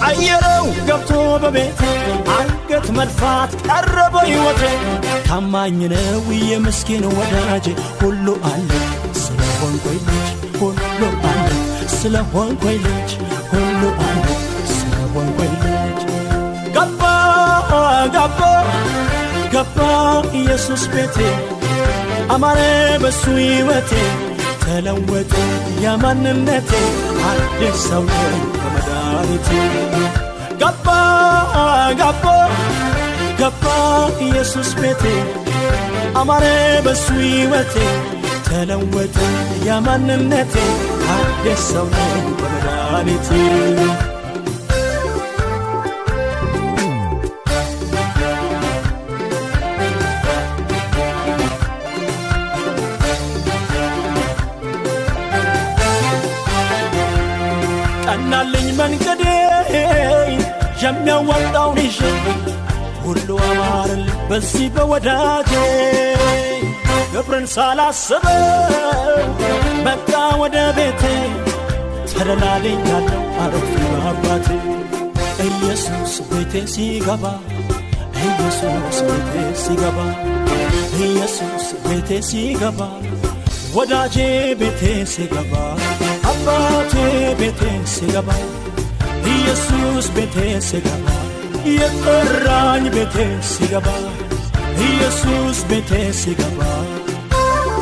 ቀየረው ገብቶ በቤቴ አንገት መድፋት ቀረበ ሕይወቴ ታማኝ ነው የምስኪን ወዳጄ ሁሉ አለ ስለሆንኩኝ ልጅ ሁሉ አለ ስለሆንኩኝ ልጅ ሁሉ አለ ስለሆንኩኝ ልጅ ገባ ገባ ገባ ኢየሱስ ቤቴ አማረ በሱ ሕይወቴ ተለወጠ ያማንነቴ አዲስ ሰው በመድኃኒቴ ገባ ገባ ገባ ኢየሱስ ቤቴ አማረ በሱ ሕይወቴ ተለወጠ ያማንነቴ አዲስ ሰው በመድኃኒቴ ቀናልኝ መንገዴ የሚያወጣው ንሽ ሁሉ አማረል በዚህ በወዳጄ ገብረን ሳላስበው መጣ ወደ ቤቴ ተደላልኛለሁ አረፍ አባቴ ኢየሱስ ቤቴ ሲገባ ኢየሱስ ቤቴ ሲገባ ኢየሱስ ቤቴ ሲገባ ወዳጄ ቤቴ ሲገባ አባቴ ቤቴ ሲገባ ኢየሱስ ቤቴ ሲገባ የጠራኝ ቤቴ ሲገባ ኢየሱስ ቤቴ ሲገባ